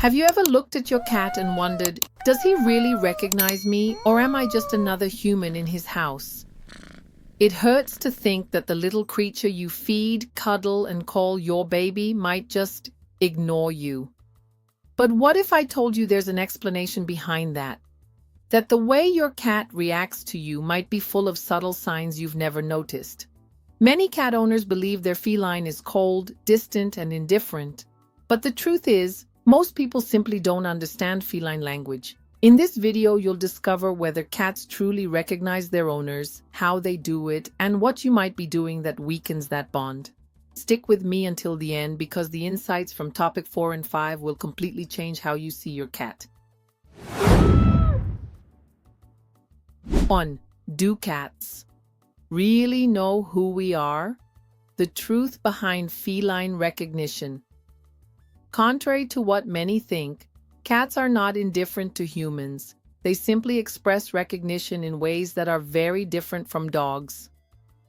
Have you ever looked at your cat and wondered, does he really recognize me, or am I just another human in his house? It hurts to think that the little creature you feed, cuddle, and call your baby might just ignore you. But what if I told you there's an explanation behind that? That the way your cat reacts to you might be full of subtle signs you've never noticed. Many cat owners believe their feline is cold, distant, and indifferent. But the truth is, most people simply don't understand feline language. In this video, you'll discover whether cats truly recognize their owners, how they do it, and what you might be doing that weakens that bond. Stick with me until the end because the insights from topic 4 and 5 will completely change how you see your cat. 1. Do cats really know who we are? The truth behind feline recognition. Contrary to what many think, cats are not indifferent to humans. They simply express recognition in ways that are very different from dogs.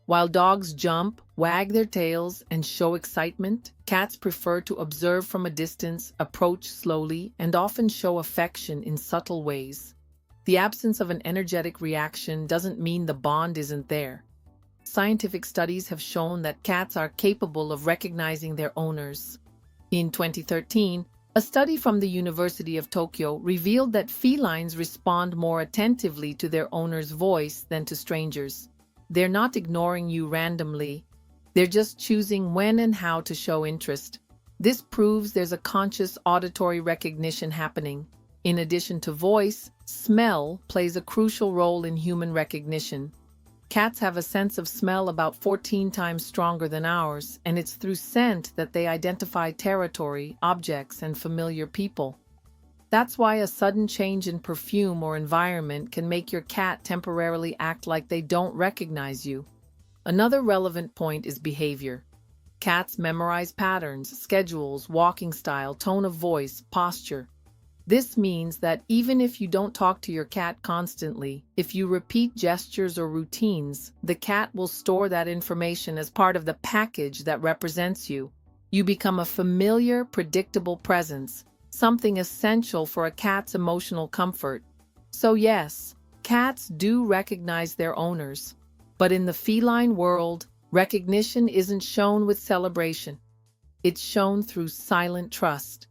While dogs jump, wag their tails, and show excitement, cats prefer to observe from a distance, approach slowly, and often show affection in subtle ways. The absence of an energetic reaction doesn't mean the bond isn't there. Scientific studies have shown that cats are capable of recognizing their owners. In 2013, a study from the University of Tokyo revealed that felines respond more attentively to their owner's voice than to strangers. They're not ignoring you randomly. They're just choosing when and how to show interest. This proves there's a conscious auditory recognition happening. In addition to voice, smell plays a crucial role in human recognition. Cats have a sense of smell about 14 times stronger than ours, and it's through scent that they identify territory, objects, and familiar people. That's why a sudden change in perfume or environment can make your cat temporarily act like they don't recognize you. Another relevant point is behavior. Cats memorize patterns, schedules, walking style, tone of voice, posture. This means that even if you don't talk to your cat constantly, if you repeat gestures or routines, the cat will store that information as part of the package that represents you. You become a familiar, predictable presence, something essential for a cat's emotional comfort. So yes, cats do recognize their owners. But in the feline world, recognition isn't shown with celebration. It's shown through silent trust.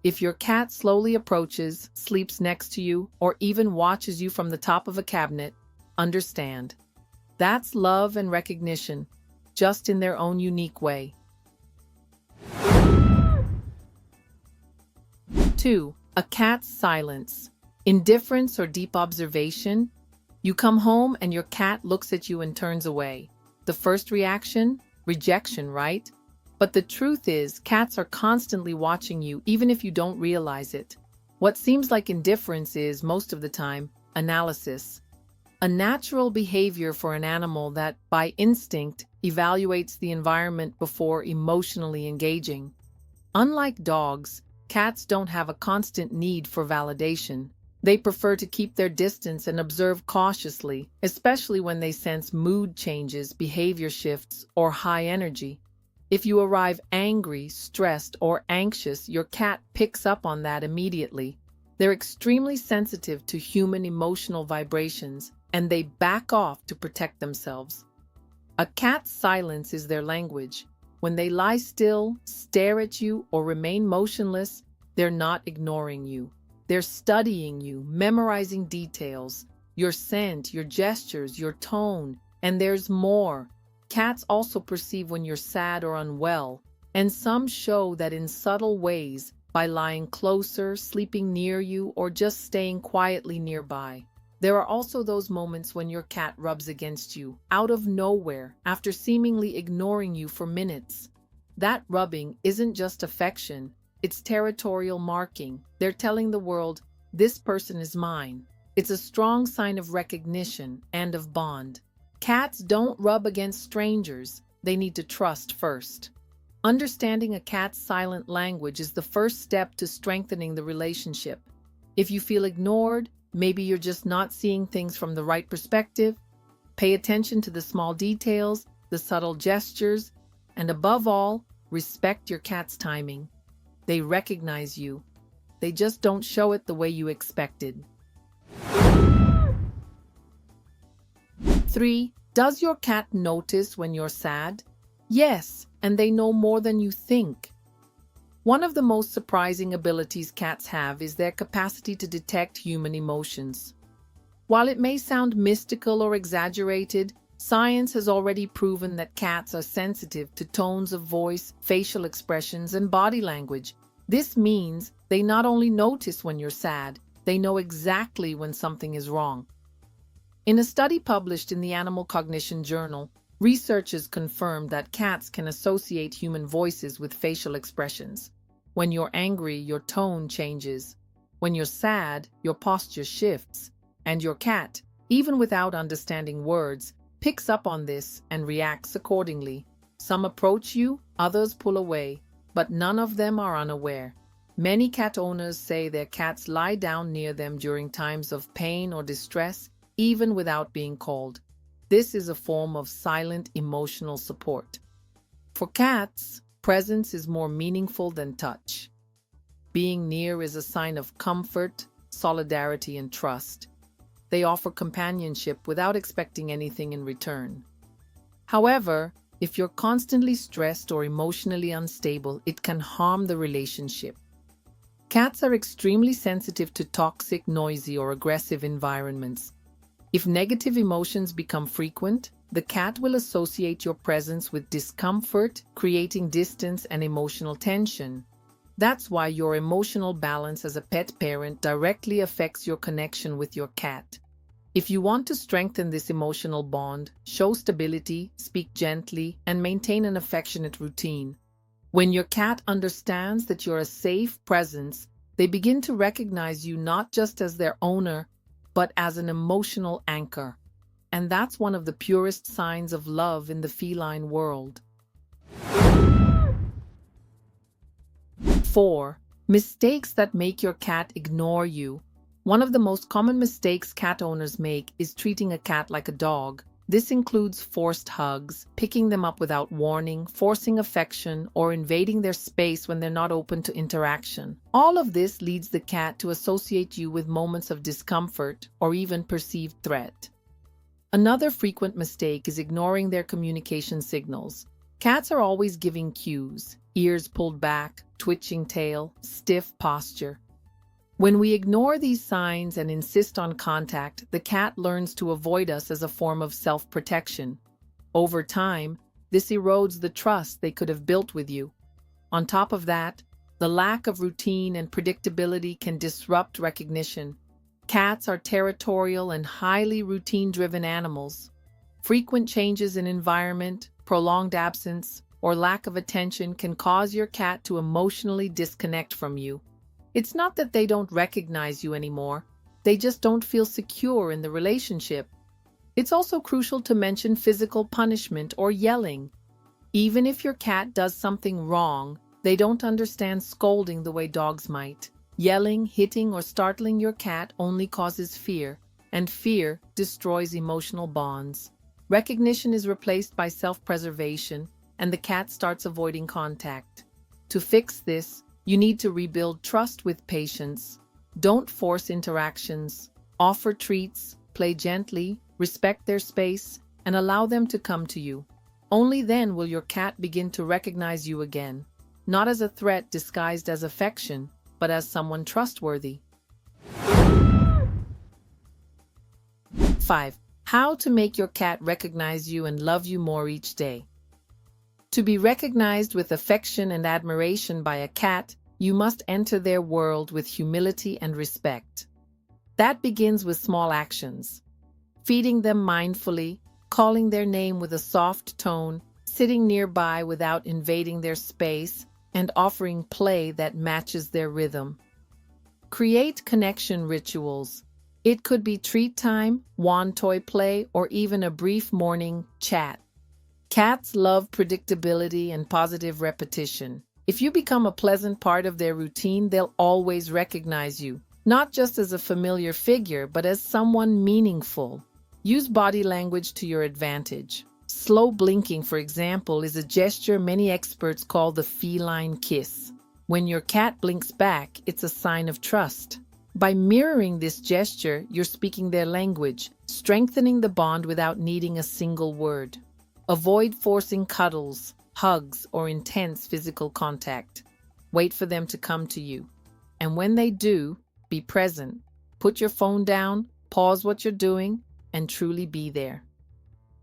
If your cat slowly approaches, sleeps next to you, or even watches you from the top of a cabinet, understand. That's love and recognition, just in their own unique way. 2. A cat's silence. Indifference or deep observation. You come home and your cat looks at you and turns away. The first reaction? Rejection, right? But the truth is, cats are constantly watching you, even if you don't realize it. What seems like indifference is, most of the time, analysis. A natural behavior for an animal that, by instinct, evaluates the environment before emotionally engaging. Unlike dogs, cats don't have a constant need for validation. They prefer to keep their distance and observe cautiously, especially when they sense mood changes, behavior shifts, or high energy. If you arrive angry, stressed, or anxious, your cat picks up on that immediately. They're extremely sensitive to human emotional vibrations, and they back off to protect themselves. A cat's silence is their language. When they lie still, stare at you, or remain motionless, they're not ignoring you. They're studying you, memorizing details, your scent, your gestures, your tone, and there's more. Cats also perceive when you're sad or unwell, and some show that in subtle ways by lying closer, sleeping near you, or just staying quietly nearby. There are also those moments when your cat rubs against you, out of nowhere, after seemingly ignoring you for minutes. That rubbing isn't just affection, it's territorial marking. They're telling the world, this person is mine. It's a strong sign of recognition and of bond. Cats don't rub against strangers. They need to trust first. Understanding a cat's silent language is the first step to strengthening the relationship. If you feel ignored, maybe you're just not seeing things from the right perspective. Pay attention to the small details, the subtle gestures, and above all, respect your cat's timing. They recognize you. they just don't show it the way you expected. 3. Does your cat notice when you're sad? Yes, and they know more than you think. One of the most surprising abilities cats have is their capacity to detect human emotions. While it may sound mystical or exaggerated, science has already proven that cats are sensitive to tones of voice, facial expressions, and body language. This means they not only notice when you're sad, they know exactly when something is wrong. In a study published in the Animal Cognition Journal, researchers confirmed that cats can associate human voices with facial expressions. When you're angry, your tone changes. When you're sad, your posture shifts. And your cat, even without understanding words, picks up on this and reacts accordingly. Some approach you, others pull away, but none of them are unaware. Many cat owners say their cats lie down near them during times of pain or distress, even without being called. This is a form of silent emotional support. For cats, presence is more meaningful than touch. Being near is a sign of comfort, solidarity, and trust. They offer companionship without expecting anything in return. However, if you're constantly stressed or emotionally unstable, it can harm the relationship. Cats are extremely sensitive to toxic, noisy, or aggressive environments. If negative emotions become frequent, the cat will associate your presence with discomfort, creating distance and emotional tension. That's why your emotional balance as a pet parent directly affects your connection with your cat. If you want to strengthen this emotional bond, show stability, speak gently, and maintain an affectionate routine. When your cat understands that you're a safe presence, they begin to recognize you not just as their owner, but as an emotional anchor. And that's one of the purest signs of love in the feline world. 4. Mistakes that make your cat ignore you. One of the most common mistakes cat owners make is treating a cat like a dog. This includes forced hugs, picking them up without warning, forcing affection, or invading their space when they're not open to interaction. All of this leads the cat to associate you with moments of discomfort or even perceived threat. Another frequent mistake is ignoring their communication signals. Cats are always giving cues: ears pulled back, twitching tail, stiff posture. When we ignore these signs and insist on contact, the cat learns to avoid us as a form of self-protection. Over time, this erodes the trust they could have built with you. On top of that, the lack of routine and predictability can disrupt recognition. Cats are territorial and highly routine-driven animals. Frequent changes in environment, prolonged absence, or lack of attention can cause your cat to emotionally disconnect from you. It's not that they don't recognize you anymore, they just don't feel secure in the relationship. It's also crucial to mention physical punishment or yelling. Even if your cat does something wrong, they don't understand scolding the way dogs might. Yelling, hitting, or startling your cat only causes fear, and fear destroys emotional bonds. Recognition is replaced by self-preservation, and the cat starts avoiding contact. To fix this, you need to rebuild trust with patience. Don't force interactions. Offer treats, play gently, respect their space, and allow them to come to you. Only then will your cat begin to recognize you again, not as a threat disguised as affection, but as someone trustworthy. 5. How to make your cat recognize you and love you more each day. To be recognized with affection and admiration by a cat, you must enter their world with humility and respect. That begins with small actions. Feeding them mindfully, calling their name with a soft tone, sitting nearby without invading their space, and offering play that matches their rhythm. Create connection rituals. It could be treat time, wand toy play, or even a brief morning chat. Cats love predictability and positive repetition. If you become a pleasant part of their routine, they'll always recognize you, not just as a familiar figure, but as someone meaningful. Use body language to your advantage. Slow blinking, for example, is a gesture many experts call the feline kiss. When your cat blinks back, it's a sign of trust. By mirroring this gesture, you're speaking their language, strengthening the bond without needing a single word. Avoid forcing cuddles, hugs, or intense physical contact. Wait for them to come to you. And when they do, be present. Put your phone down, pause what you're doing, and truly be there.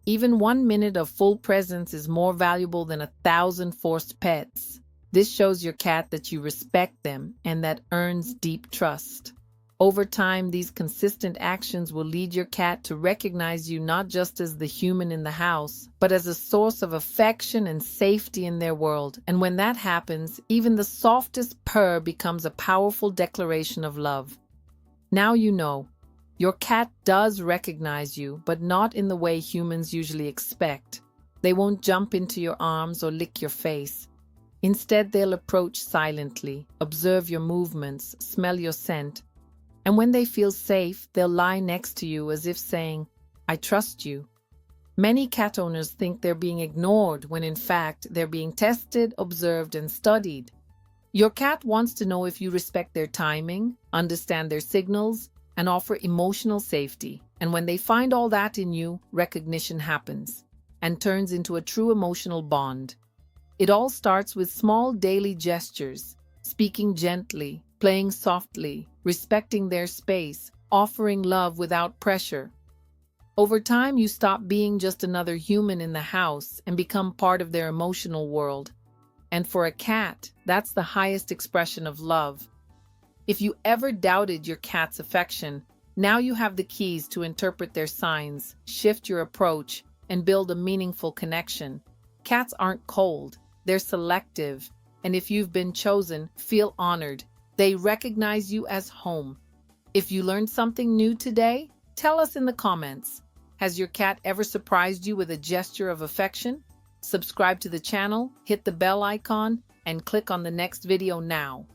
Even 1 minute of full presence is more valuable than 1,000 forced pets. This shows your cat that you respect them, and that earns deep trust. Over time, these consistent actions will lead your cat to recognize you not just as the human in the house, but as a source of affection and safety in their world. And when that happens, even the softest purr becomes a powerful declaration of love. Now you know, your cat does recognize you, but not in the way humans usually expect. They won't jump into your arms or lick your face. Instead, they'll approach silently, observe your movements, smell your scent, and when they feel safe, they'll lie next to you as if saying, "I trust you." Many cat owners think they're being ignored when in fact they're being tested, observed, and studied. Your cat wants to know if you respect their timing, understand their signals, and offer emotional safety. And when they find all that in you, recognition happens and turns into a true emotional bond. It all starts with small daily gestures, speaking gently, playing softly, respecting their space, offering love without pressure. Over time, you stop being just another human in the house and become part of their emotional world. And for a cat, that's the highest expression of love. If you ever doubted your cat's affection, now you have the keys to interpret their signs, shift your approach, and build a meaningful connection. Cats aren't cold, they're selective, and if you've been chosen, feel honored. They recognize you as home. If you learned something new today, tell us in the comments. Has your cat ever surprised you with a gesture of affection? Subscribe to the channel, hit the bell icon, and click on the next video now.